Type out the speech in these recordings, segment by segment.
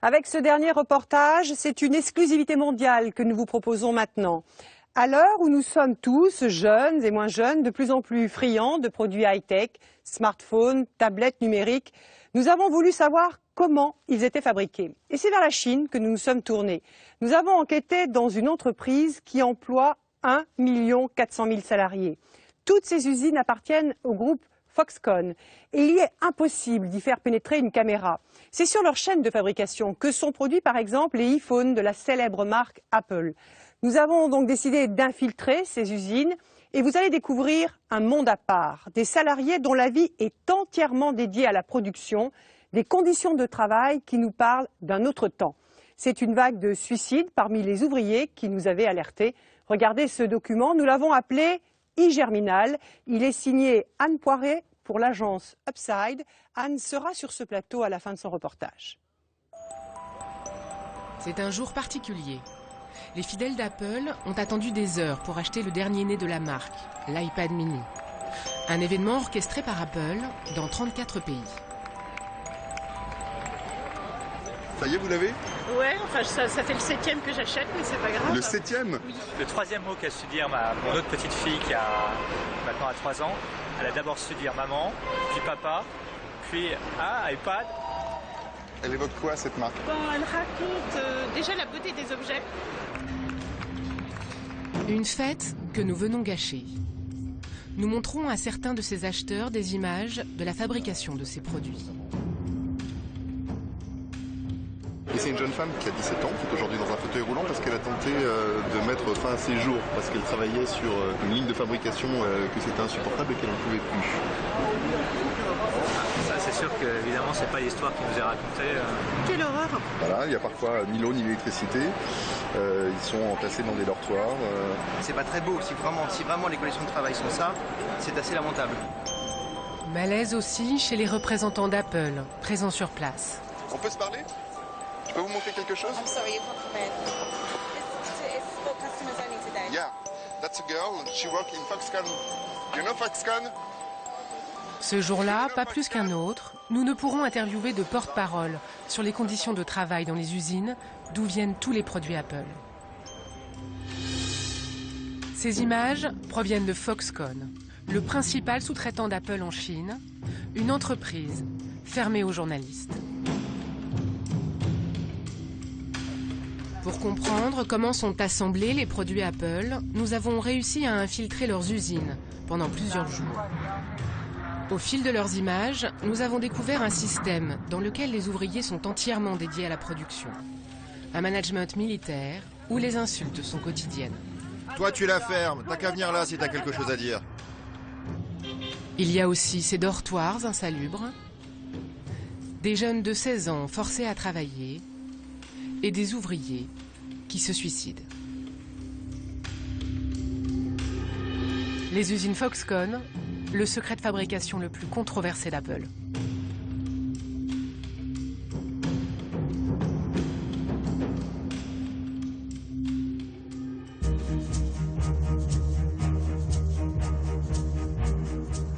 Avec ce dernier reportage, c'est une exclusivité mondiale que nous vous proposons maintenant. À l'heure où nous sommes tous, jeunes et moins jeunes, de plus en plus friands de produits high-tech, smartphones, tablettes numériques, nous avons voulu savoir comment ils étaient fabriqués. Et c'est vers la Chine que nous nous sommes tournés. Nous avons enquêté dans une entreprise qui emploie 1 400 000 salariés. Toutes ces usines appartiennent au groupe Foxconn et il y est impossible d'y faire pénétrer une caméra. C'est sur leur chaîne de fabrication que sont produits par exemple les iPhones de la célèbre marque Apple. Nous avons donc décidé d'infiltrer ces usines et vous allez découvrir un monde à part, des salariés dont la vie est entièrement dédiée à la production, des conditions de travail qui nous parlent d'un autre temps. C'est une vague de suicides parmi les ouvriers qui nous avaient alertés. Regardez ce document, nous l'avons appelé iGerminal. Il est signé Anne Poiré pour l'agence Upside. Anne sera sur ce plateau à la fin de son reportage. C'est un jour particulier. Les fidèles d'Apple ont attendu des heures pour acheter le dernier né de la marque, l'iPad mini. Un événement orchestré par Apple dans 34 pays. Ça y est, vous l'avez? Ouais, enfin ça fait le 7e que j'achète, mais c'est pas grave. Le 7e? Oui. Le 3e mot qu'a su dire mon autre petite fille qui a maintenant 3 ans, elle a d'abord su dire maman, puis papa, puis iPad. Elle évoque quoi cette marque? Bon, elle raconte déjà la beauté des objets. Une fête que nous venons gâcher. Nous montrons à certains de ces acheteurs des images de la fabrication de ces produits. Et c'est une jeune femme qui a 17 ans, qui est aujourd'hui dans un fauteuil roulant parce qu'elle a tenté de mettre fin à ses jours, parce qu'elle travaillait sur une ligne de fabrication que c'était insupportable et qu'elle n'en pouvait plus. Ça, c'est sûr que évidemment c'est pas l'histoire qui nous est racontée. Quelle horreur! Voilà, il n'y a parfois ni l'eau ni l'électricité. Ils sont entassés dans des dortoirs. C'est pas très beau. Si vraiment les conditions de travail sont ça, c'est assez lamentable. Malaise aussi chez les représentants d'Apple, présents sur place. On peut se parler? Je peux vous montrer quelque chose? I'm sorry, you can't come in. It's for customers only today. Yeah, that's a girl. She works in Foxconn. You know Foxconn? Ce jour-là, pas plus qu'un autre, nous ne pourrons interviewer de porte-parole sur les conditions de travail dans les usines d'où viennent tous les produits Apple. Ces images proviennent de Foxconn, le principal sous-traitant d'Apple en Chine, une entreprise fermée aux journalistes. Pour comprendre comment sont assemblés les produits Apple, nous avons réussi à infiltrer leurs usines pendant plusieurs jours. Au fil de leurs images, nous avons découvert un système dans lequel les ouvriers sont entièrement dédiés à la production. Un management militaire où les insultes sont quotidiennes. Toi tu la fermes, t'as qu'à venir là si t'as quelque chose à dire. Il y a aussi ces dortoirs insalubres, des jeunes de 16 ans forcés à travailler et des ouvriers qui se suicident. Les usines Foxconn, le secret de fabrication le plus controversé d'Apple.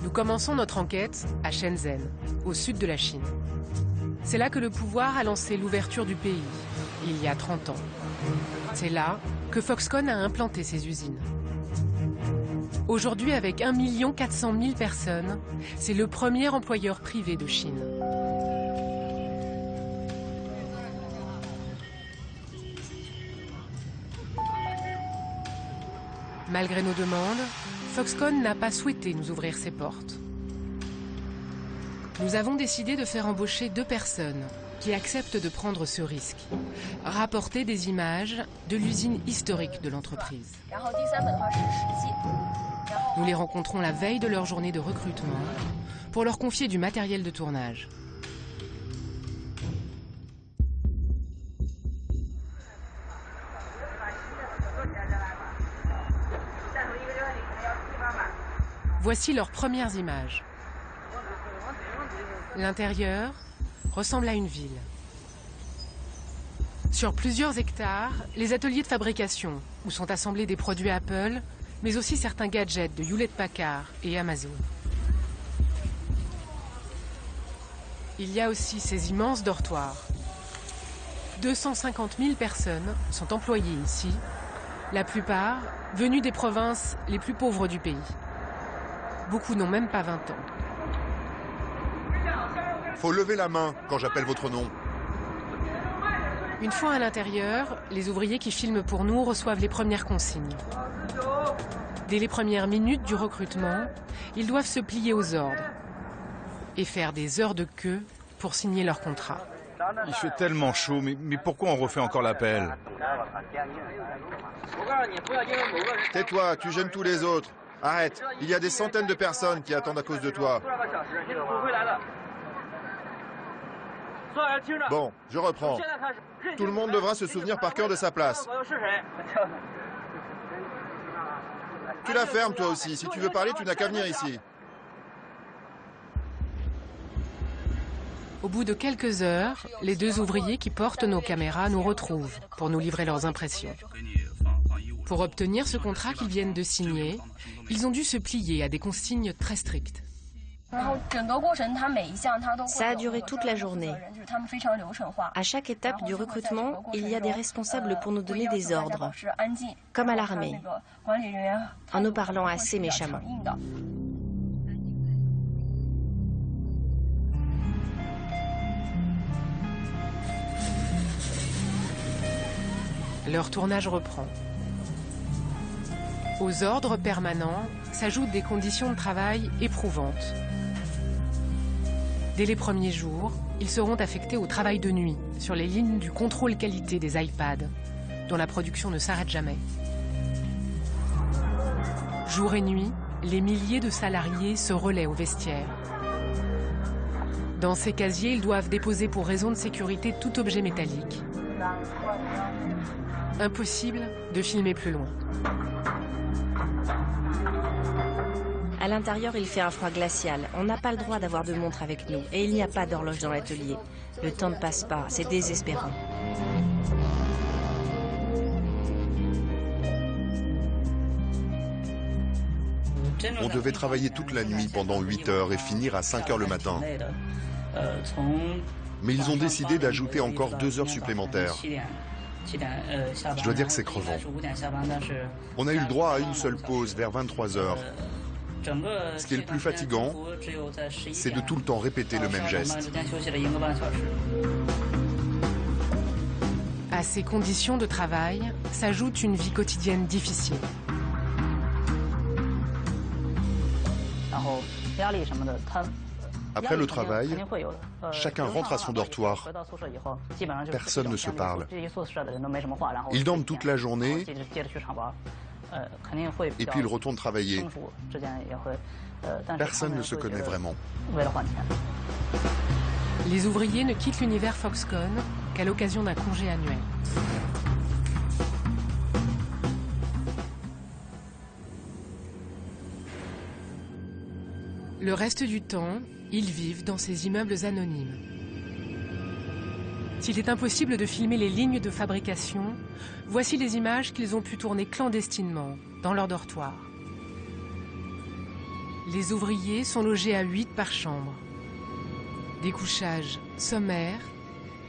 Nous commençons notre enquête à Shenzhen, au sud de la Chine. C'est là que le pouvoir a lancé l'ouverture du pays, il y a 30 ans. C'est là que Foxconn a implanté ses usines. Aujourd'hui, avec 1 400 000 personnes, c'est le premier employeur privé de Chine. Malgré nos demandes, Foxconn n'a pas souhaité nous ouvrir ses portes. Nous avons décidé de faire embaucher 2 personnes qui acceptent de prendre ce risque, rapporter des images de l'usine historique de l'entreprise. Nous les rencontrons la veille de leur journée de recrutement pour leur confier du matériel de tournage. Voici leurs premières images. L'intérieur ressemble à une ville. Sur plusieurs hectares, les ateliers de fabrication où sont assemblés des produits Apple, mais aussi certains gadgets de Hewlett-Packard et Amazon. Il y a aussi ces immenses dortoirs. 250 000 personnes sont employées ici, la plupart venues des provinces les plus pauvres du pays. Beaucoup n'ont même pas 20 ans. Faut lever la main quand j'appelle votre nom. Une fois à l'intérieur, les ouvriers qui filment pour nous reçoivent les premières consignes. Dès les premières minutes du recrutement, ils doivent se plier aux ordres et faire des heures de queue pour signer leur contrat. Il fait tellement chaud, mais pourquoi on refait encore l'appel? Tais-toi, tu gênes tous les autres. Arrête, il y a des centaines de personnes qui attendent à cause de toi. Bon, je reprends. Tout le monde devra se souvenir par cœur de sa place. Tu la fermes toi aussi. Si tu veux parler, tu n'as qu'à venir ici. Au bout de quelques heures, les deux ouvriers qui portent nos caméras nous retrouvent pour nous livrer leurs impressions. Pour obtenir ce contrat qu'ils viennent de signer, ils ont dû se plier à des consignes très strictes. Ça a duré toute la journée. À chaque étape du recrutement, il y a des responsables pour nous donner des ordres, comme à l'armée, en nous parlant assez méchamment. Leur tournage reprend. Aux ordres permanents s'ajoutent des conditions de travail éprouvantes. Dès les premiers jours, ils seront affectés au travail de nuit sur les lignes du contrôle qualité des iPads, dont la production ne s'arrête jamais. Jour et nuit, les milliers de salariés se relaient au vestiaire. Dans ces casiers, ils doivent déposer pour raison de sécurité tout objet métallique. Impossible de filmer plus loin. À l'intérieur, il fait un froid glacial. On n'a pas le droit d'avoir de montre avec nous. Et il n'y a pas d'horloge dans l'atelier. Le temps ne passe pas, c'est désespérant. On devait travailler toute la nuit pendant 8 heures et finir à 5 heures le matin. Mais ils ont décidé d'ajouter encore 2 heures supplémentaires. Je dois dire que c'est crevant. On a eu le droit à une seule pause vers 23 heures. Ce qui est le plus fatigant, c'est de tout le temps répéter le même geste. À ces conditions de travail s'ajoute une vie quotidienne difficile. Après le travail, chacun rentre à son dortoir. Personne ne se parle. Ils dorment toute la journée et puis ils retournent travailler. Personne ne se connaît vraiment. Les ouvriers ne quittent l'univers Foxconn qu'à l'occasion d'un congé annuel. Le reste du temps, ils vivent dans ces immeubles anonymes. S'il est impossible de filmer les lignes de fabrication, voici les images qu'ils ont pu tourner clandestinement dans leur dortoir. Les ouvriers sont logés à 8 par chambre. Des couchages sommaires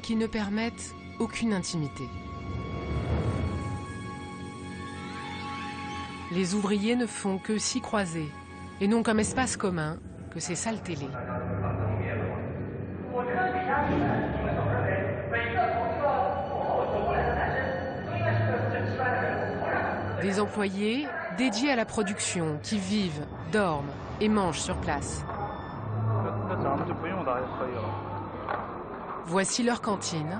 qui ne permettent aucune intimité. Les ouvriers ne font que s'y croiser et n'ont comme espace commun que ces salles télé. Des employés dédiés à la production qui vivent, dorment et mangent sur place. Voici leur cantine.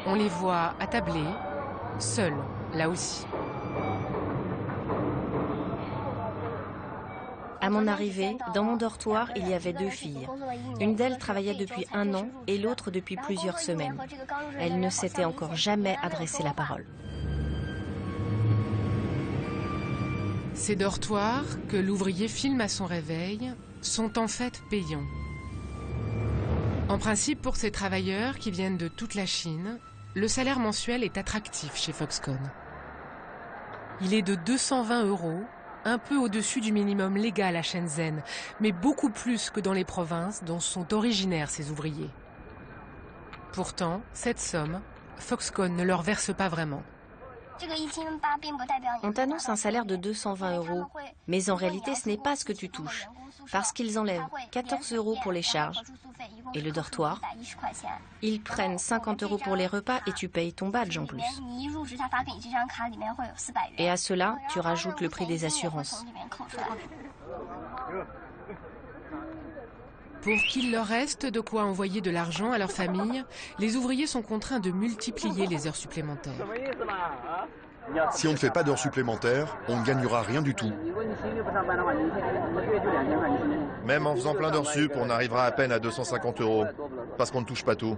On les voit attabler, seuls, là aussi. À mon arrivée, dans mon dortoir, il y avait 2 filles. Une d'elles travaillait depuis 1 an et l'autre depuis plusieurs semaines. Elle ne s'était encore jamais adressé la parole. Ces dortoirs, que l'ouvrier filme à son réveil, sont en fait payants. En principe, pour ces travailleurs qui viennent de toute la Chine, le salaire mensuel est attractif chez Foxconn. Il est de 220 €, un peu au-dessus du minimum légal à Shenzhen, mais beaucoup plus que dans les provinces dont sont originaires ces ouvriers. Pourtant, cette somme, Foxconn ne leur verse pas vraiment. On t'annonce un salaire de 220 €, mais en réalité ce n'est pas ce que tu touches, parce qu'ils enlèvent 14 € pour les charges et le dortoir. Ils prennent 50 € pour les repas et tu payes ton badge en plus. Et à cela, tu rajoutes le prix des assurances. Pour qu'il leur reste de quoi envoyer de l'argent à leur famille, les ouvriers sont contraints de multiplier les heures supplémentaires. Si on ne fait pas d'heures supplémentaires, on ne gagnera rien du tout. Même en faisant plein d'heures sup, on arrivera à peine à 250 €, parce qu'on ne touche pas tout.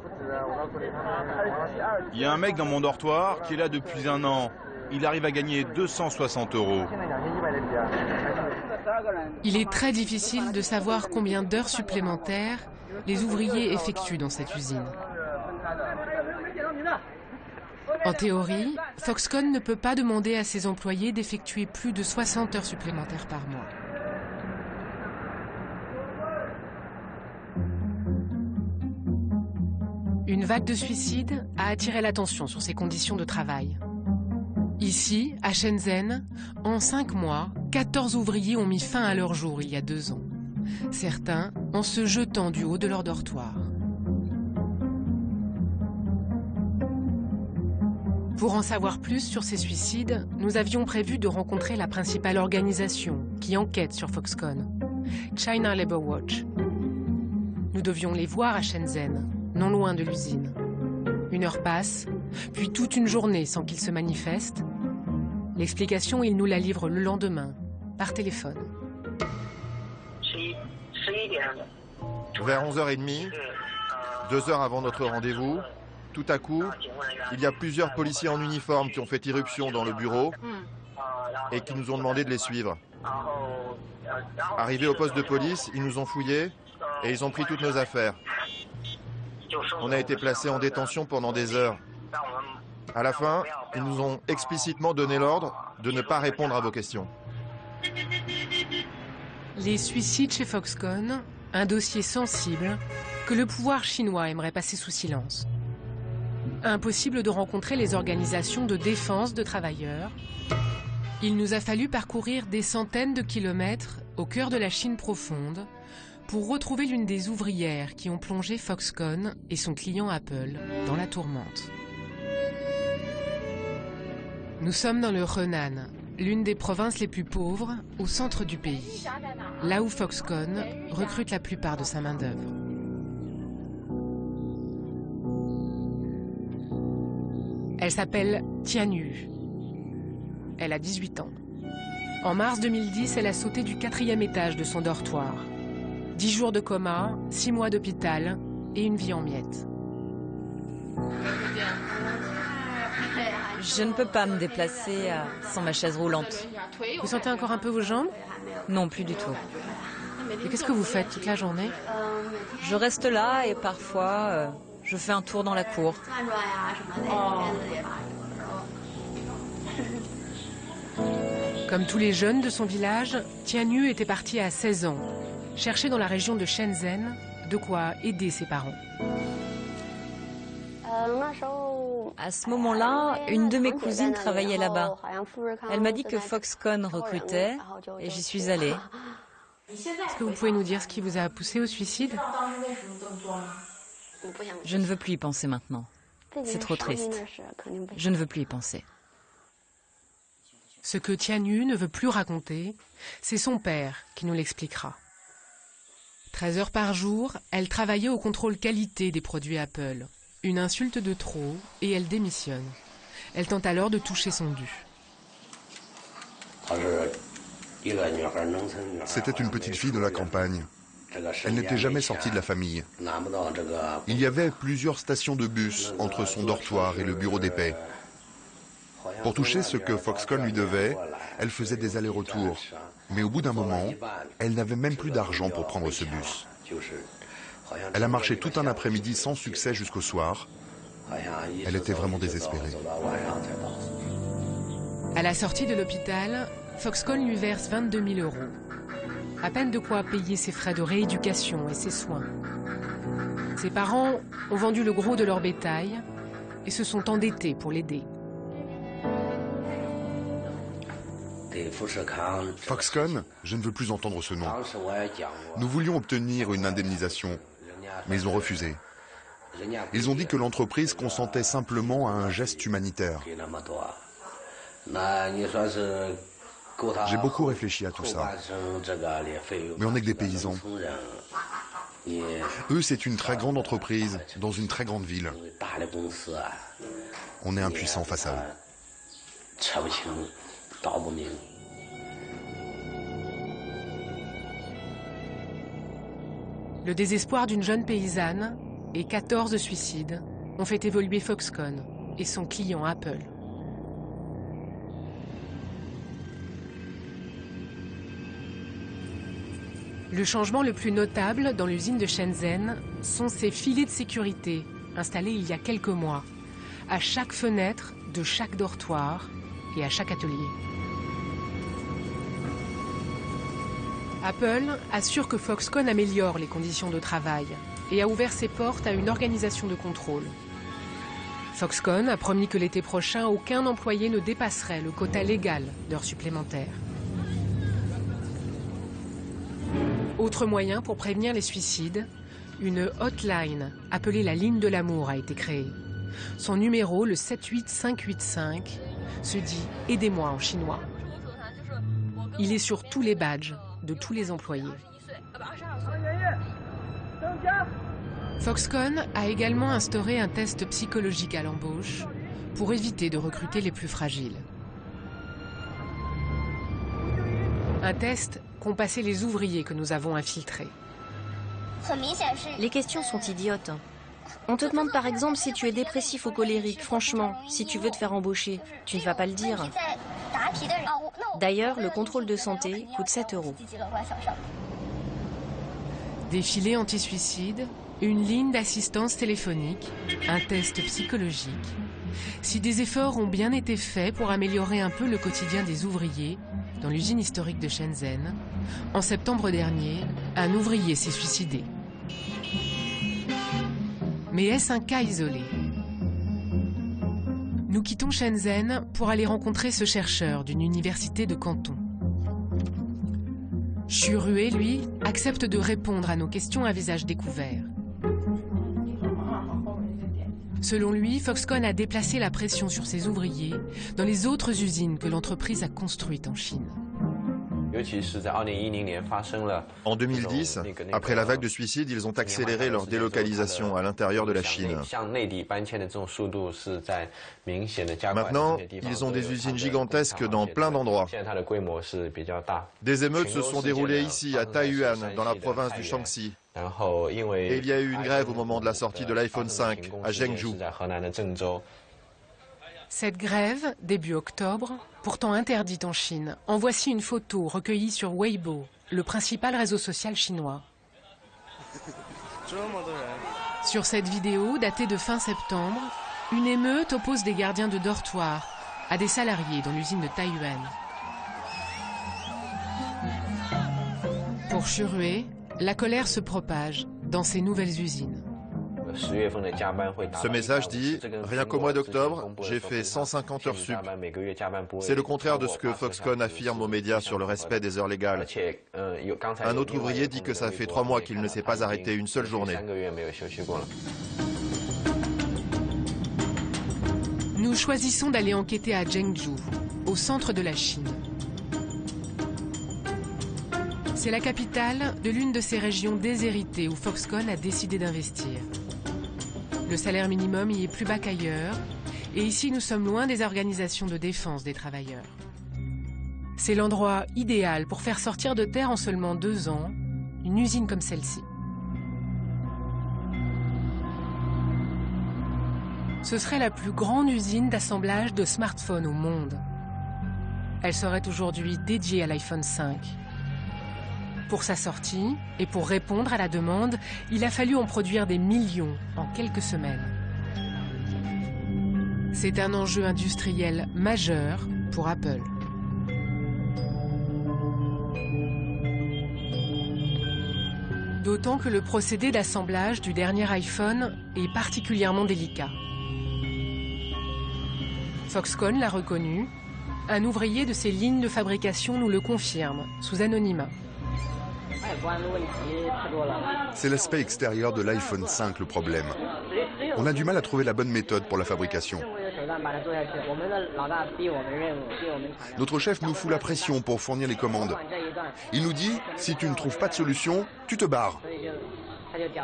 Il y a un mec dans mon dortoir qui est là depuis 1 an. Il arrive à gagner 260 €. Il est très difficile de savoir combien d'heures supplémentaires les ouvriers effectuent dans cette usine. En théorie, Foxconn ne peut pas demander à ses employés d'effectuer plus de 60 heures supplémentaires par mois. Une vague de suicides a attiré l'attention sur ces conditions de travail. Ici, à Shenzhen, en 5 mois, 14 ouvriers ont mis fin à leur jour il y a 2 ans. Certains en se jetant du haut de leur dortoir. Pour en savoir plus sur ces suicides, nous avions prévu de rencontrer la principale organisation qui enquête sur Foxconn, China Labour Watch. Nous devions les voir à Shenzhen, non loin de l'usine. 1 heure passe, puis toute une journée sans qu'ils se manifestent. L'explication, ils nous la livrent le lendemain, par téléphone. Vers 11h30, 2 heures avant notre rendez-vous, tout à coup, il y a plusieurs policiers en uniforme qui ont fait irruption dans le bureau et qui nous ont demandé de les suivre. Arrivés au poste de police, ils nous ont fouillés et ils ont pris toutes nos affaires. On a été placés en détention pendant des heures. À la fin, ils nous ont explicitement donné l'ordre de ne pas répondre à vos questions. Les suicides chez Foxconn, un dossier sensible que le pouvoir chinois aimerait passer sous silence. Impossible de rencontrer les organisations de défense de travailleurs. Il nous a fallu parcourir des centaines de kilomètres au cœur de la Chine profonde pour retrouver l'une des ouvrières qui ont plongé Foxconn et son client Apple dans la tourmente. Nous sommes dans le Henan, l'une des provinces les plus pauvres, au centre du pays, là où Foxconn recrute la plupart de sa main-d'œuvre. Elle s'appelle Tianyu. Elle a 18 ans. En mars 2010, elle a sauté du 4e étage de son dortoir. 10 jours de coma, 6 mois d'hôpital et une vie en miettes. Je ne peux pas me déplacer sans ma chaise roulante. Vous sentez encore un peu vos jambes? Non, plus du tout. Et qu'est-ce que vous faites toute la journée? Je reste là et parfois je fais un tour dans la cour. Comme tous les jeunes de son village, Tianyu était partie à 16 ans, chercher dans la région de Shenzhen de quoi aider ses parents. À ce moment-là, une de mes cousines travaillait là-bas. Elle m'a dit que Foxconn recrutait et j'y suis allée. Est-ce que vous pouvez nous dire ce qui vous a poussé au suicide? Je ne veux plus y penser maintenant. C'est trop triste. Je ne veux plus y penser. Ce que Tianyu ne veut plus raconter, c'est son père qui nous l'expliquera. 13 heures par jour, elle travaillait au contrôle qualité des produits Apple. Une insulte de trop et elle démissionne. Elle tente alors de toucher son dû. C'était une petite fille de la campagne. Elle n'était jamais sortie de la famille. Il y avait plusieurs stations de bus entre son dortoir et le bureau des paix. Pour toucher ce que Foxconn lui devait, elle faisait des allers-retours. Mais au bout d'un moment, elle n'avait même plus d'argent pour prendre ce bus. Elle a marché tout un après-midi sans succès jusqu'au soir. Elle était vraiment désespérée. À la sortie de l'hôpital, Foxconn lui verse 22 000 €. À peine de quoi payer ses frais de rééducation et ses soins. Ses parents ont vendu le gros de leur bétail et se sont endettés pour l'aider. Foxconn, je ne veux plus entendre ce nom. Nous voulions obtenir une indemnisation, mais ils ont refusé. Ils ont dit que l'entreprise consentait simplement à un geste humanitaire. J'ai beaucoup réfléchi à tout ça. Mais on n'est que des paysans. Eux, c'est une très grande entreprise, dans une très grande ville. On est impuissants face à eux. Le désespoir d'une jeune paysanne et 14 suicides ont fait évoluer Foxconn et son client Apple. Le changement le plus notable dans l'usine de Shenzhen sont ces filets de sécurité installés il y a quelques mois, à chaque fenêtre de chaque dortoir et à chaque atelier. Apple assure que Foxconn améliore les conditions de travail et a ouvert ses portes à une organisation de contrôle. Foxconn a promis que l'été prochain, aucun employé ne dépasserait le quota légal d'heures supplémentaires. Autre moyen pour prévenir les suicides, une hotline appelée la ligne de l'amour a été créée. Son numéro, le 78585, se dit « Aidez-moi » en chinois. Il est sur tous les badges de tous les employés. Foxconn a également instauré un test psychologique à l'embauche pour éviter de recruter les plus fragiles. Un test qu'ont passé les ouvriers que nous avons infiltrés. Les questions sont idiotes. On te demande par exemple si tu es dépressif ou colérique. Franchement, si tu veux te faire embaucher, tu ne vas pas le dire. D'ailleurs, le contrôle de santé coûte 7 €. Des filets anti-suicide, une ligne d'assistance téléphonique, un test psychologique. Si des efforts ont bien été faits pour améliorer un peu le quotidien des ouvriers dans l'usine historique de Shenzhen, en septembre dernier, un ouvrier s'est suicidé. Mais est-ce un cas isolé? Nous quittons Shenzhen pour aller rencontrer ce chercheur d'une université de Canton. Xu Rui, lui, accepte de répondre à nos questions à visage découvert. Selon lui, Foxconn a déplacé la pression sur ses ouvriers dans les autres usines que l'entreprise a construites en Chine. En 2010, après la vague de suicides, ils ont accéléré leur délocalisation à l'intérieur de la Chine. Maintenant, ils ont des usines gigantesques dans plein d'endroits. Des émeutes se sont déroulées ici, à Taiyuan, dans la province du Shaanxi. Et il y a eu une grève au moment de la sortie de l'iPhone 5 à Zhengzhou. Cette grève, début octobre, pourtant interdite en Chine, en voici une photo recueillie sur Weibo, le principal réseau social chinois. Sur cette vidéo, datée de fin septembre, une émeute oppose des gardiens de dortoir à des salariés dans l'usine de Taiyuan. Pour Xu Rui, la colère se propage dans ces nouvelles usines. Ce message dit, rien qu'au mois d'octobre, j'ai fait 150 heures sup. C'est le contraire de ce que Foxconn affirme aux médias sur le respect des heures légales. Un autre ouvrier dit que ça fait 3 mois qu'il ne s'est pas arrêté une seule journée. Nous choisissons d'aller enquêter à Zhengzhou, au centre de la Chine. C'est la capitale de l'une de ces régions déshéritées où Foxconn a décidé d'investir. Le salaire minimum y est plus bas qu'ailleurs, et ici nous sommes loin des organisations de défense des travailleurs. C'est l'endroit idéal pour faire sortir de terre en seulement 2 ans une usine comme celle-ci. Ce serait la plus grande usine d'assemblage de smartphones au monde. Elle serait aujourd'hui dédiée à l'iPhone 5. Pour sa sortie, et pour répondre à la demande, il a fallu en produire des millions en quelques semaines. C'est un enjeu industriel majeur pour Apple. D'autant que le procédé d'assemblage du dernier iPhone est particulièrement délicat. Foxconn l'a reconnu. Un ouvrier de ces lignes de fabrication nous le confirme, sous anonymat. C'est l'aspect extérieur de l'iPhone 5 le problème. On a du mal à trouver la bonne méthode pour la fabrication. Notre chef nous fout la pression pour fournir les commandes. Il nous dit, si tu ne trouves pas de solution, tu te barres.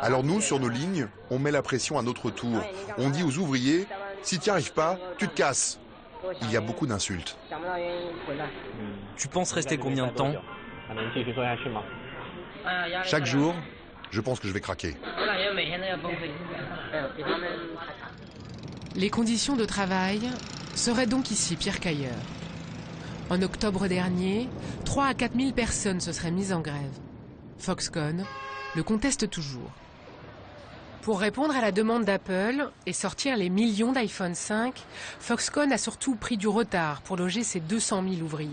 Alors nous, sur nos lignes, on met la pression à notre tour. On dit aux ouvriers, si tu n'y arrives pas, tu te casses. Il y a beaucoup d'insultes. Tu penses rester combien de temps? Chaque jour, je pense que je vais craquer. Les conditions de travail seraient donc ici pires qu'ailleurs. En octobre dernier, 3 à 4 000 personnes se seraient mises en grève. Foxconn le conteste toujours. Pour répondre à la demande d'Apple et sortir les millions d'iPhone 5, Foxconn a surtout pris du retard pour loger ses 200 000 ouvriers.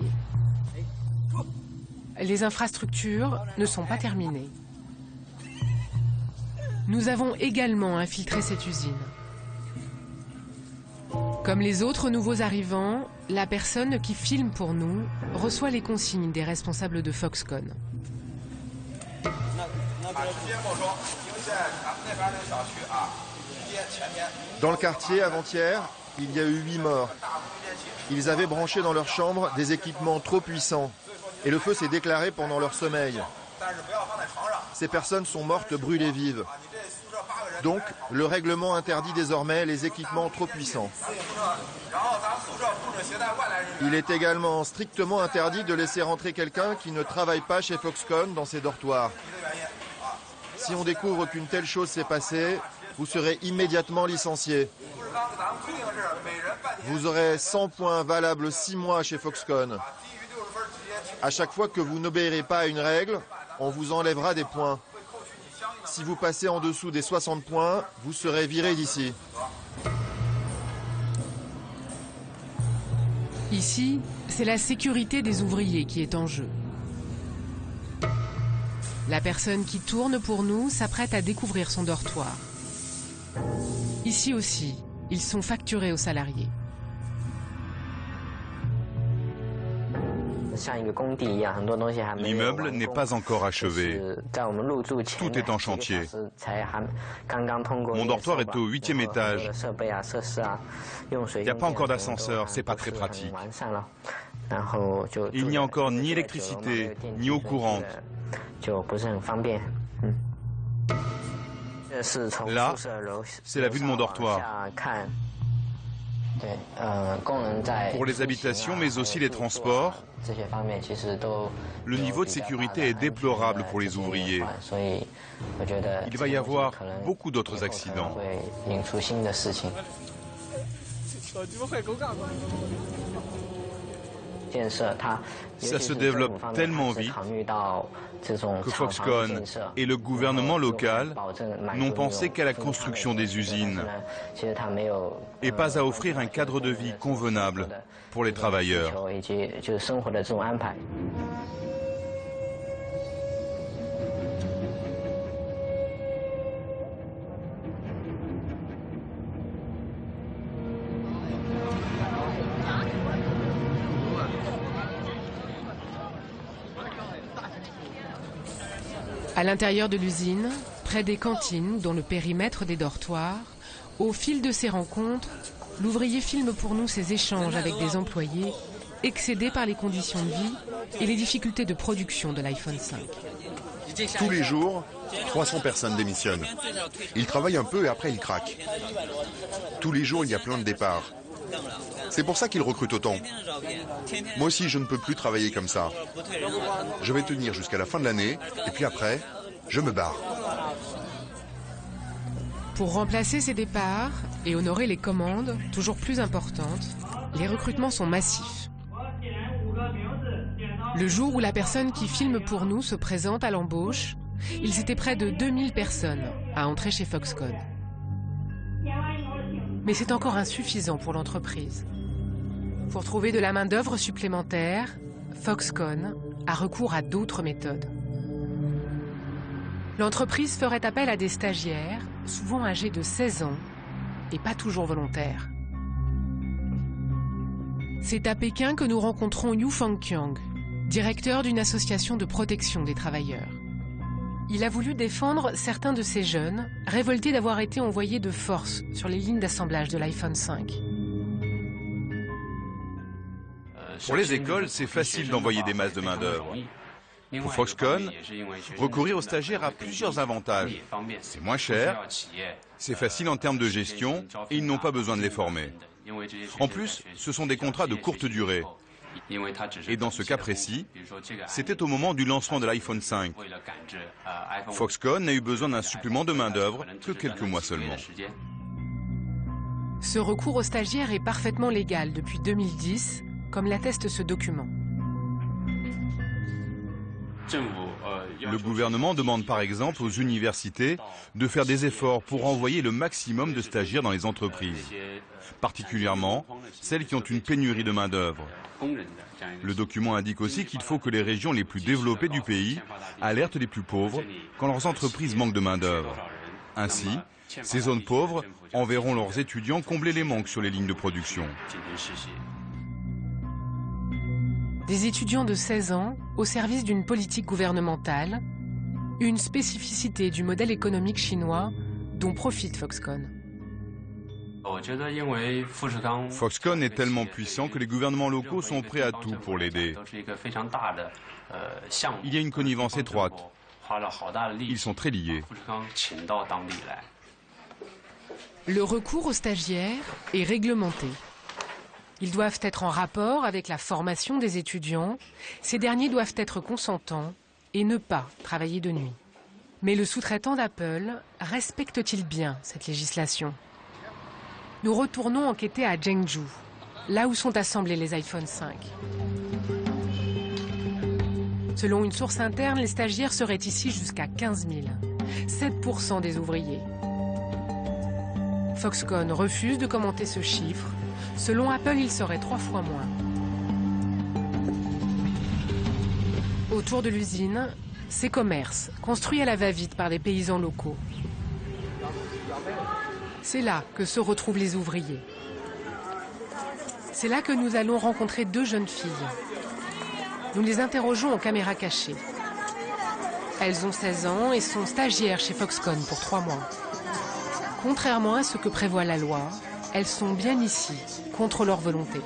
Les infrastructures ne sont pas terminées. Nous avons également infiltré cette usine. Comme les autres nouveaux arrivants, la personne qui filme pour nous reçoit les consignes des responsables de Foxconn. Dans le quartier, avant-hier, il y a eu 8 morts. Ils avaient branché dans leur chambre des équipements trop puissants et le feu s'est déclaré pendant leur sommeil. Ces personnes sont mortes brûlées vives. Donc, le règlement interdit désormais les équipements trop puissants. Il est également strictement interdit de laisser rentrer quelqu'un qui ne travaille pas chez Foxconn dans ses dortoirs. Si on découvre qu'une telle chose s'est passée, vous serez immédiatement licencié. Vous aurez 100 points valables 6 mois chez Foxconn. À chaque fois que vous n'obéirez pas à une règle, on vous enlèvera des points. Si vous passez en dessous des 60 points, vous serez viré d'ici. Ici, c'est la sécurité des ouvriers qui est en jeu. La personne qui tourne pour nous s'apprête à découvrir son dortoir. Ici aussi, ils sont facturés aux salariés. L'immeuble n'est pas encore achevé. Tout est en chantier. Mon dortoir est au 8e étage. Il n'y a pas encore d'ascenseur, c'est pas très pratique. Il n'y a encore ni électricité, ni eau courante. Là, c'est la vue de mon dortoir. Pour les habitations, mais aussi les transports, le niveau de sécurité est déplorable pour les ouvriers. Il va y avoir beaucoup d'autres accidents. Ça se développe tellement vite que Foxconn et le gouvernement local n'ont pensé qu'à la construction des usines et pas à offrir un cadre de vie convenable pour les travailleurs. À l'intérieur de l'usine, près des cantines, dont le périmètre des dortoirs, au fil de ces rencontres, l'ouvrier filme pour nous ses échanges avec des employés, excédés par les conditions de vie et les difficultés de production de l'iPhone 5. Tous les jours, 300 personnes démissionnent. Ils travaillent un peu et après ils craquent. Tous les jours, il y a plein de départs. C'est pour ça qu'ils recrutent autant. Moi aussi, je ne peux plus travailler comme ça. Je vais tenir jusqu'à la fin de l'année, et puis après, je me barre. Pour remplacer ces départs et honorer les commandes, toujours plus importantes, les recrutements sont massifs. Le jour où la personne qui filme pour nous se présente à l'embauche, ils étaient près de 2000 personnes à entrer chez Foxconn. Mais c'est encore insuffisant pour l'entreprise. Pour trouver de la main-d'œuvre supplémentaire, Foxconn a recours à d'autres méthodes. L'entreprise ferait appel à des stagiaires, souvent âgés de 16 ans, et pas toujours volontaires. C'est à Pékin que nous rencontrons Yu Fangqiang, directeur d'une association de protection des travailleurs. Il a voulu défendre certains de ces jeunes, révoltés d'avoir été envoyés de force sur les lignes d'assemblage de l'iPhone 5. Pour les écoles, c'est facile d'envoyer des masses de main-d'œuvre. Pour Foxconn, recourir aux stagiaires a plusieurs avantages. C'est moins cher, c'est facile en termes de gestion et ils n'ont pas besoin de les former. En plus, ce sont des contrats de courte durée. Et dans ce cas précis, c'était au moment du lancement de l'iPhone 5. Foxconn n'a eu besoin d'un supplément de main-d'œuvre que quelques mois seulement. Ce recours aux stagiaires est parfaitement légal depuis 2010, comme l'atteste ce document. Le gouvernement demande par exemple aux universités de faire des efforts pour envoyer le maximum de stagiaires dans les entreprises, particulièrement celles qui ont une pénurie de main-d'œuvre. Le document indique aussi qu'il faut que les régions les plus développées du pays alertent les plus pauvres quand leurs entreprises manquent de main-d'œuvre. Ainsi, ces zones pauvres enverront leurs étudiants combler les manques sur les lignes de production. Des étudiants de 16 ans au service d'une politique gouvernementale, une spécificité du modèle économique chinois dont profite Foxconn. Foxconn est tellement puissant que les gouvernements locaux sont prêts à tout pour l'aider. Il y a une connivence étroite. Ils sont très liés. Le recours aux stagiaires est réglementé. Ils doivent être en rapport avec la formation des étudiants. Ces derniers doivent être consentants et ne pas travailler de nuit. Mais le sous-traitant d'Apple respecte-t-il bien cette législation? Nous retournons enquêter à Zhengzhou, là où sont assemblés les iPhone 5. Selon une source interne, les stagiaires seraient ici jusqu'à 15 000, 7% des ouvriers. Foxconn refuse de commenter ce chiffre. Selon Apple, il serait 3 fois moins. Autour de l'usine, ces commerces, construits à la va-vite par des paysans locaux. C'est là que se retrouvent les ouvriers. C'est là que nous allons rencontrer 2 jeunes filles. Nous les interrogeons en caméra cachée. Elles ont 16 ans et sont stagiaires chez Foxconn pour 3 mois. Contrairement à ce que prévoit la loi, elles sont bien ici, contre leur volonté.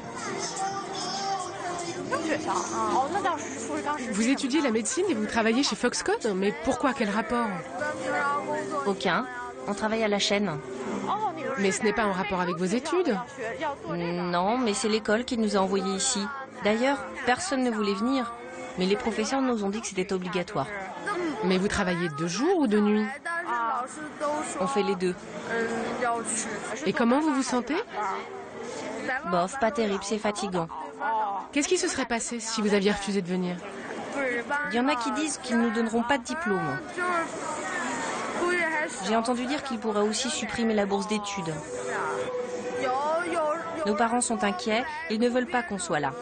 Vous étudiez la médecine et vous travaillez chez Foxconn, mais pourquoi? Quel rapport? Aucun. On travaille à la chaîne. Mais ce n'est pas en rapport avec vos études? Non, mais c'est l'école qui nous a envoyés ici. D'ailleurs, personne ne voulait venir, mais les professeurs nous ont dit que c'était obligatoire. Mais vous travaillez de jour ou de nuit? On fait les deux. Et comment vous vous sentez? Bof, pas terrible, c'est fatigant. Qu'est-ce qui se serait passé si vous aviez refusé de venir? Il y en a qui disent qu'ils ne nous donneront pas de diplôme. J'ai entendu dire qu'ils pourraient aussi supprimer la bourse d'études. Nos parents sont inquiets, ils ne veulent pas qu'on soit là.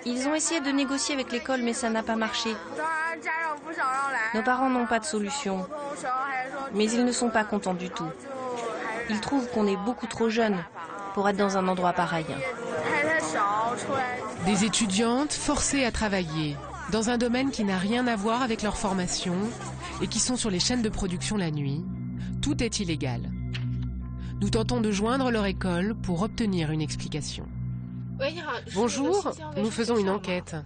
Ils ont essayé de négocier avec l'école, mais ça n'a pas marché. Nos parents n'ont pas de solution, mais ils ne sont pas contents du tout. Ils trouvent qu'on est beaucoup trop jeunes pour être dans un endroit pareil. Des étudiantes forcées à travailler dans un domaine qui n'a rien à voir avec leur formation et qui sont sur les chaînes de production la nuit. Tout est illégal. Nous tentons de joindre leur école pour obtenir une explication. Bonjour, nous faisons une enquête.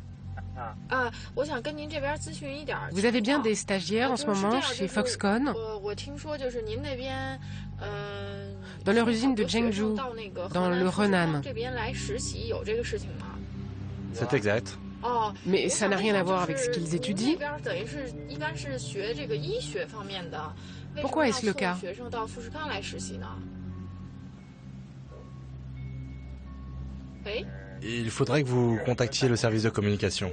Vous avez bien des stagiaires en ce moment chez Foxconn? Dans leur usine de Zhengzhou, dans le Henan. C'est exact. Mais ça n'a rien à voir avec ce qu'ils étudient. Pourquoi est-ce le cas? Il faudrait que vous contactiez le service de communication.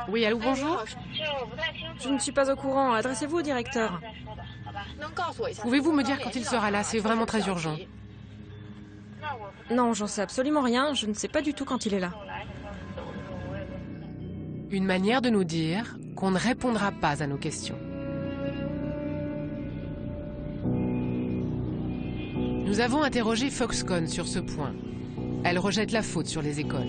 Oui, allô, bonjour. Je ne suis pas au courant. Adressez-vous au directeur. Pouvez-vous me dire quand il sera là? C'est vraiment très urgent. Non, j'en sais absolument rien. Je ne sais pas du tout quand il est là. Une manière de nous dire qu'on ne répondra pas à nos questions. Nous avons interrogé Foxconn sur ce point. Elle rejette la faute sur les écoles.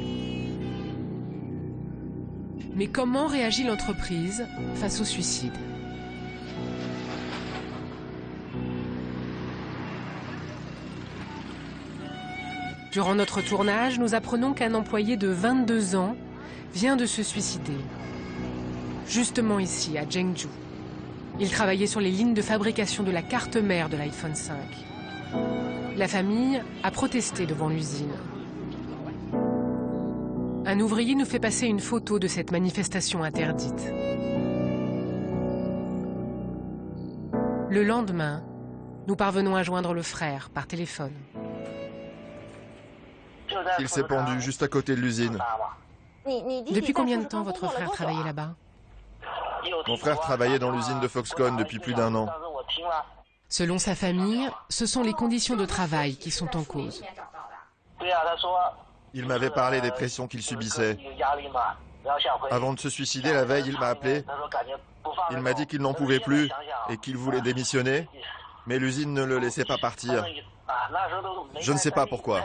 Mais comment réagit l'entreprise face au suicide ? Durant notre tournage, nous apprenons qu'un employé de 22 ans vient de se suicider. Justement ici, à Zhengzhou. Il travaillait sur les lignes de fabrication de la carte mère de l'iPhone 5. La famille a protesté devant l'usine. Un ouvrier nous fait passer une photo de cette manifestation interdite. Le lendemain, nous parvenons à joindre le frère par téléphone. Il s'est pendu juste à côté de l'usine. Depuis combien de temps votre frère travaillait là-bas? Mon frère travaillait dans l'usine de Foxconn depuis plus d'1 an. Selon sa famille, ce sont les conditions de travail qui sont en cause. Il m'avait parlé des pressions qu'il subissait. Avant de se suicider, la veille, il m'a appelé. Il m'a dit qu'il n'en pouvait plus et qu'il voulait démissionner, mais l'usine ne le laissait pas partir. Je ne sais pas pourquoi.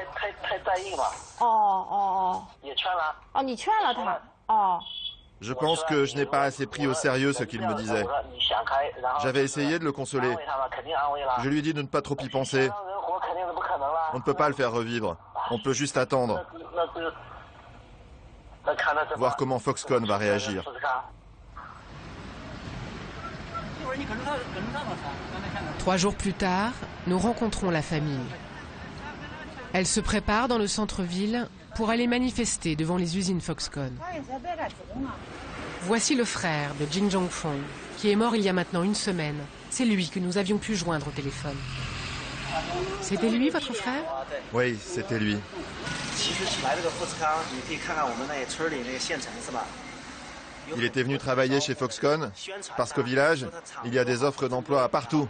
Je pense que je n'ai pas assez pris au sérieux ce qu'il me disait. J'avais essayé de le consoler. Je lui ai dit de ne pas trop y penser. On ne peut pas le faire revivre. On peut juste attendre. Voir comment Foxconn va réagir. Trois jours plus tard, nous rencontrons la famille. Elle se prépare dans le centre-ville pour aller manifester devant les usines Foxconn. Voici le frère de Jin Zhongfeng, qui est mort il y a maintenant 1 semaine. C'est lui que nous avions pu joindre au téléphone. C'était lui, votre frère? Oui, c'était lui. Il était venu travailler chez Foxconn parce qu'au village, il y a des offres d'emploi partout.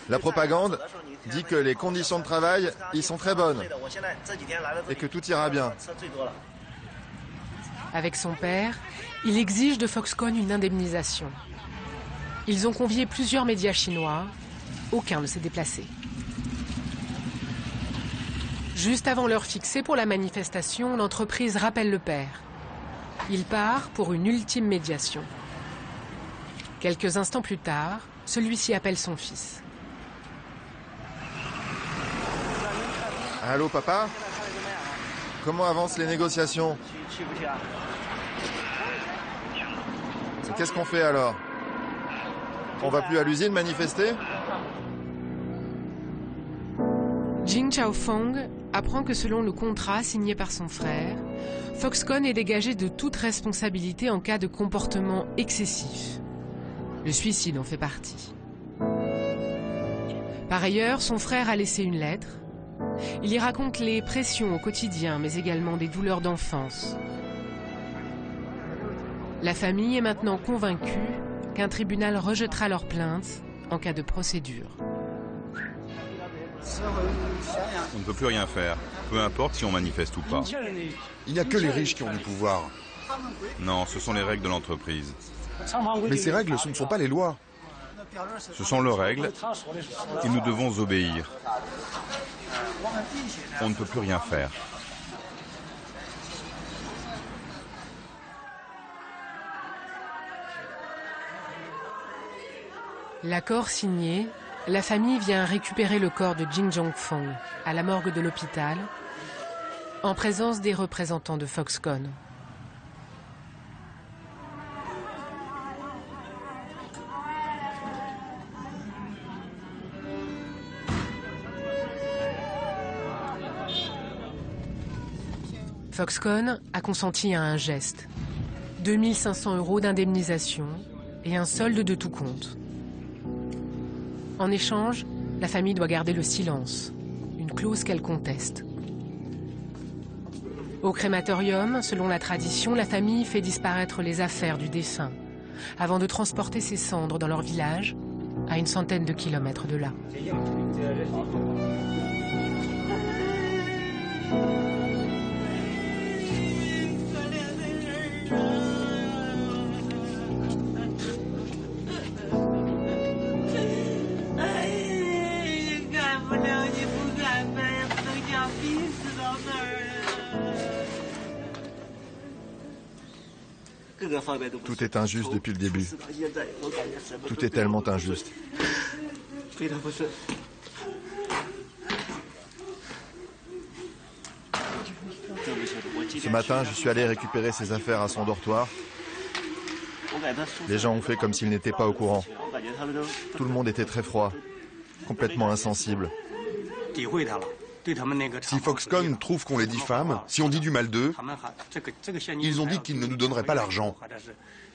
La propagande dit que les conditions de travail y sont très bonnes et que tout ira bien. Avec son père, il exige de Foxconn une indemnisation. Ils ont convié plusieurs médias chinois. Aucun ne s'est déplacé. Juste avant l'heure fixée pour la manifestation, l'entreprise rappelle le père. Il part pour une ultime médiation. Quelques instants plus tard, celui-ci appelle son fils. Allô, papa? Comment avancent les négociations? Qu'est-ce qu'on fait alors? On va plus à l'usine manifester? Jin Chaofeng apprend que selon le contrat signé par son frère, Foxconn est dégagé de toute responsabilité en cas de comportement excessif. Le suicide en fait partie. Par ailleurs, son frère a laissé une lettre. Il y raconte les pressions au quotidien, mais également des douleurs d'enfance. La famille est maintenant convaincue qu'un tribunal rejettera leur plainte en cas de procédure. On ne peut plus rien faire, peu importe si on manifeste ou pas. Il n'y a que les riches qui ont du pouvoir. Non, ce sont les règles de l'entreprise. Mais ces règles, ce ne sont pas les lois. Ce sont leurs règles et nous devons obéir. On ne peut plus rien faire. L'accord signé, la famille vient récupérer le corps de Jin Zhongfeng à la morgue de l'hôpital, en présence des représentants de Foxconn. Foxconn a consenti à un geste. 2 500 € d'indemnisation et un solde de tout compte. En échange, la famille doit garder le silence, une clause qu'elle conteste. Au crématorium, selon la tradition, la famille fait disparaître les affaires du défunt avant de transporter ses cendres dans leur village, à une centaine de kilomètres de là. Tout est injuste depuis le début. Tout est tellement injuste. Ce matin, je suis allé récupérer ses affaires à son dortoir. Les gens ont fait comme s'ils n'étaient pas au courant. Tout le monde était très froid, complètement insensible. Si Foxconn trouve qu'on les diffame, si on dit du mal d'eux, ils ont dit qu'ils ne nous donneraient pas l'argent.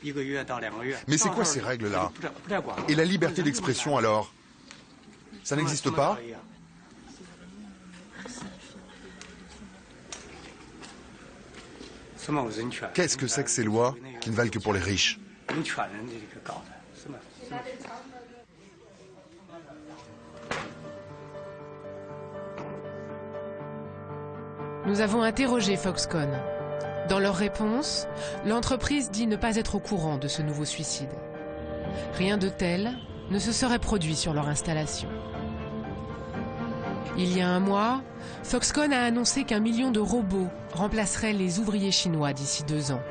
Mais c'est quoi ces règles-là? Et la liberté d'expression alors? Ça n'existe pas? Qu'est-ce que c'est que ces lois qui ne valent que pour les riches? Nous avons interrogé Foxconn. Dans leur réponse, l'entreprise dit ne pas être au courant de ce nouveau suicide. Rien de tel ne se serait produit sur leur installation. Il y a un mois, Foxconn a annoncé qu'1 million de robots remplaceraient les ouvriers chinois d'ici 2 ans.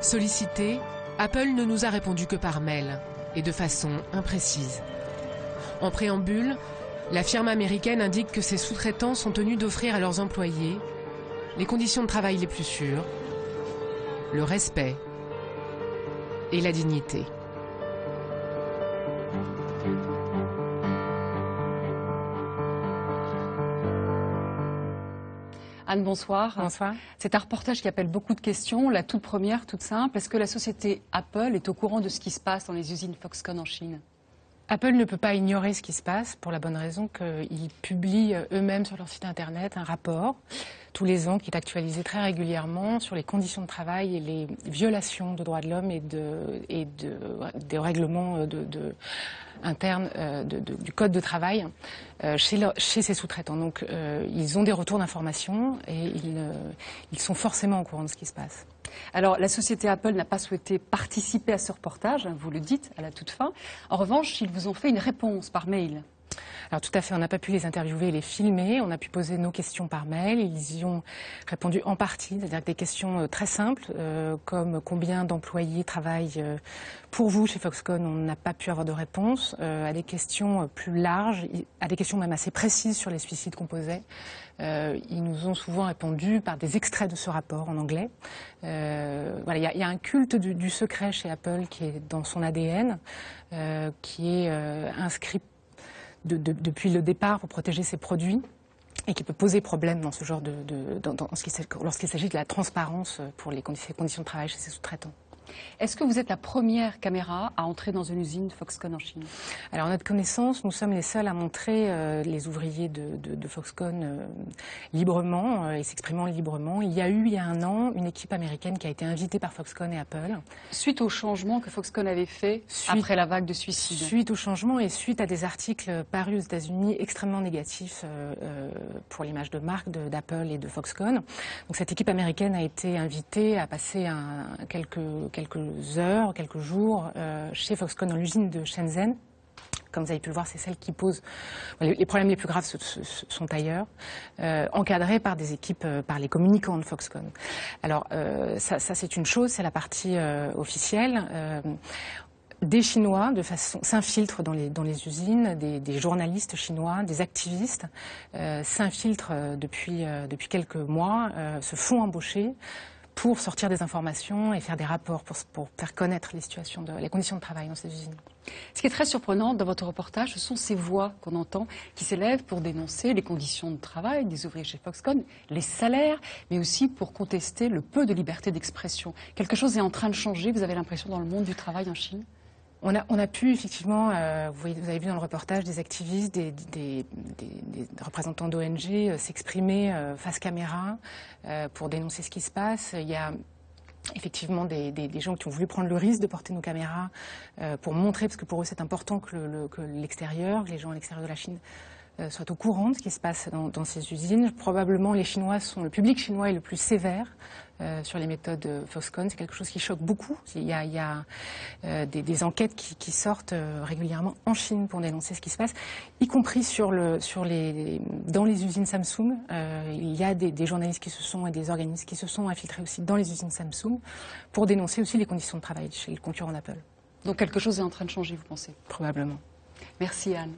Sollicité, Apple ne nous a répondu que par mail et de façon imprécise. En préambule, la firme américaine indique que ses sous-traitants sont tenus d'offrir à leurs employés les conditions de travail les plus sûres, le respect et la dignité. Anne, bonsoir. Bonsoir. C'est un reportage qui appelle beaucoup de questions. La toute première, toute simple, est-ce que la société Apple est au courant de ce qui se passe dans les usines Foxconn en Chine? Apple ne peut pas ignorer ce qui se passe pour la bonne raison qu'ils publient eux-mêmes sur leur site internet un rapport tous les ans qui est actualisé très régulièrement sur les conditions de travail et les violations de droits de l'homme et des règlements internes du code de travail chez ces sous-traitants. Donc ils ont des retours d'informations et ils sont forcément au courant de ce qui se passe. Alors, la société Apple n'a pas souhaité participer à ce reportage, vous le dites à la toute fin. En revanche, ils vous ont fait une réponse par mail. Alors tout à fait, on n'a pas pu les interviewer et les filmer, on a pu poser nos questions par mail, ils y ont répondu en partie, c'est-à-dire des questions très simples, comme combien d'employés travaillent pour vous chez Foxconn, on n'a pas pu avoir de réponse, à des questions plus larges, à des questions même assez précises sur les suicides qu'on posait. Ils nous ont souvent répondu par des extraits de ce rapport en anglais. Voilà, il y a un culte du secret chez Apple qui est dans son ADN, qui est inscrit depuis le départ pour protéger ses produits et qui peut poser problème dans ce genre lorsqu'il s'agit de la transparence pour les conditions de travail chez ses sous-traitants. Est-ce que vous êtes la première caméra à entrer dans une usine Foxconn en Chine? Alors, à notre connaissance, nous sommes les seuls à montrer les ouvriers de Foxconn librement et s'exprimant librement. Il y a un an, une équipe américaine qui a été invitée par Foxconn et Apple. Suite au changement que Foxconn avait fait après la vague de suicides. Suite au changement et suite à des articles parus aux États-Unis extrêmement négatifs pour l'image de marque d'Apple et de Foxconn. Donc, cette équipe américaine a été invitée à passer quelques heures, quelques jours chez Foxconn dans l'usine de Shenzhen. Comme vous avez pu le voir, c'est celle qui pose les problèmes les plus graves sont ailleurs, encadrés par des équipes, par les communicants de Foxconn. Alors ça c'est une chose, c'est la partie officielle. Des Chinois s'infiltrent dans les usines, des journalistes chinois, des activistes s'infiltrent depuis quelques mois, se font embaucher pour sortir des informations et faire des rapports, pour faire connaître les conditions de travail dans ces usines. Ce qui est très surprenant dans votre reportage, ce sont ces voix qu'on entend qui s'élèvent pour dénoncer les conditions de travail des ouvriers chez Foxconn, les salaires, mais aussi pour contester le peu de liberté d'expression. Quelque chose est en train de changer, vous avez l'impression, dans le monde du travail en Chine? On a pu effectivement, vous avez vu dans le reportage des activistes, des représentants d'ONG s'exprimer face caméra pour dénoncer ce qui se passe. Il y a effectivement des gens qui ont voulu prendre le risque de porter nos caméras pour montrer, parce que pour eux c'est important que l'extérieur, les gens à l'extérieur de la Chine soient au courant de ce qui se passe dans ces usines. Probablement, le public chinois est le plus sévère sur les méthodes Foxconn. C'est quelque chose qui choque beaucoup. Il y a des enquêtes qui sortent régulièrement en Chine pour dénoncer ce qui se passe, y compris dans les usines Samsung. Il y a des journalistes et des organismes qui se sont infiltrés aussi dans les usines Samsung pour dénoncer aussi les conditions de travail chez le concurrent d'Apple. Donc quelque chose est en train de changer, vous pensez? Probablement. Merci Anne.